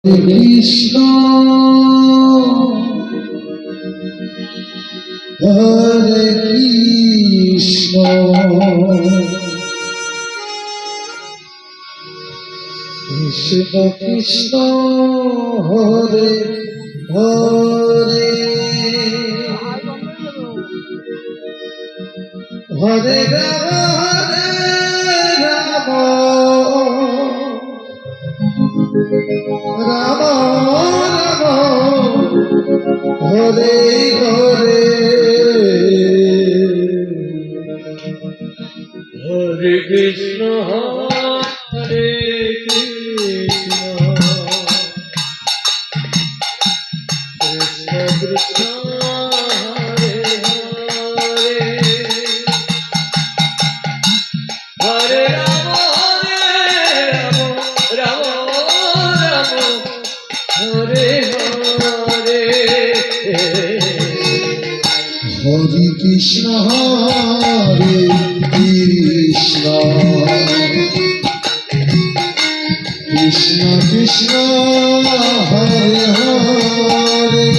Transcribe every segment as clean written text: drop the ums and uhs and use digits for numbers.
Krishna Hare Krishna Krishna Krishna Hare Hare Hare Ram Ram Ram Hare Hare Hare Krishna Hare Krishna Krishna Krishna Hare Hare Hare Ram Ram Ram Hare Hare Hare Krishna Hare Krishna Krishna Krishna Hare Hare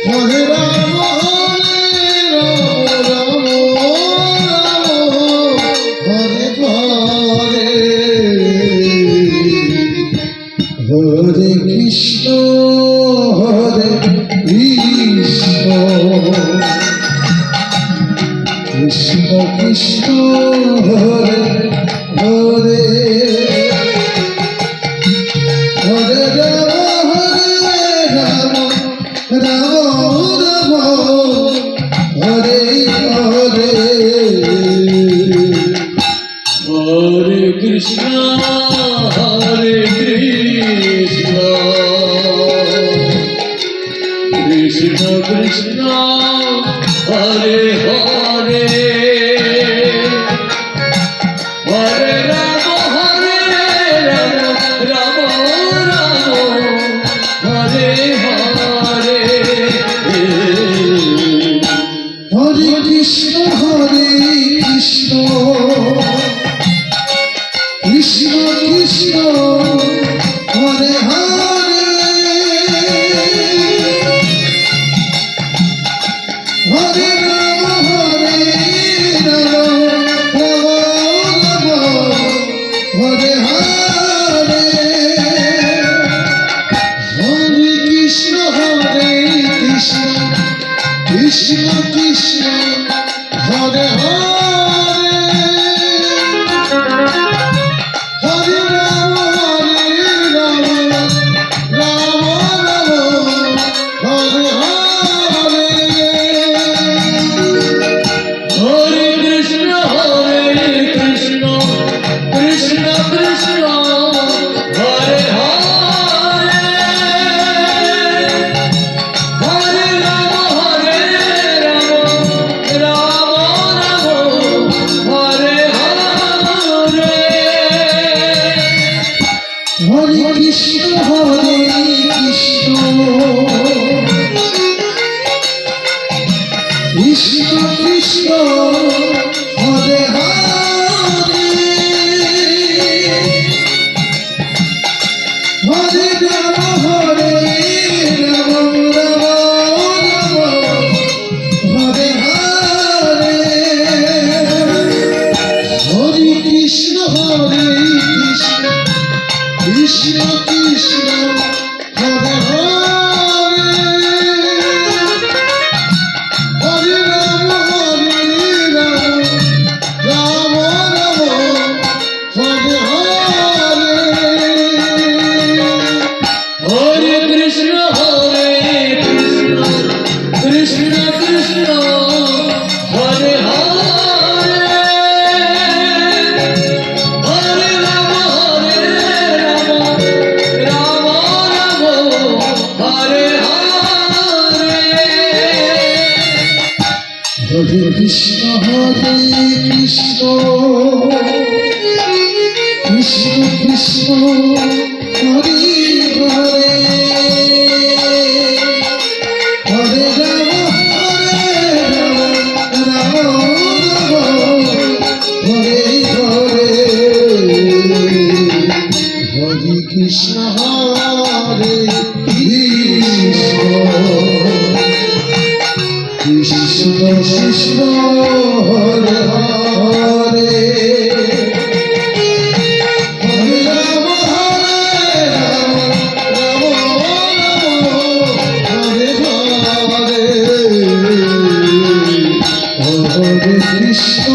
Hare Ram Ram Hare Hare Hare Krishna Hare Krishna Krishna Krishna Hare Hare Hare Ram Ram Ram Hare Hare Hare Krishna Hare Krishna Krishna Krishna Hare Hare Hare Ram Ram Ram Hare Hare Hare Krishna Krishna Krishna Hare Hare Hare Ram Ram Hare Hare Hare Krishna Krishna Krishna Hare Hare Hare Ram Ram Hare Hare Hare Krishna Krishna Krishna Hare Hare Hare Ram Ram Hare Hare Hare Krishna Krishna Krishna Krishna Hare Hare Hare Ram Ram Hare Hare Hare Krishna Krishna Krishna Krishna Hare Hare Hare Ram Ram Hare Hare Hare Krishna Krishna Krishna Hare Hare Hare Ram Ram Hare Hare Hare Krishna Krishna Krishna Krishna Hare Hare Hare Ram Ram Hare Hare Hare Krishna Hare Krishna Krishna Krishna Hare Hare Hare Ram Ram Hare Hare Hare Krishna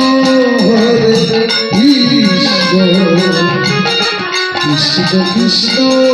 Krishna Krishna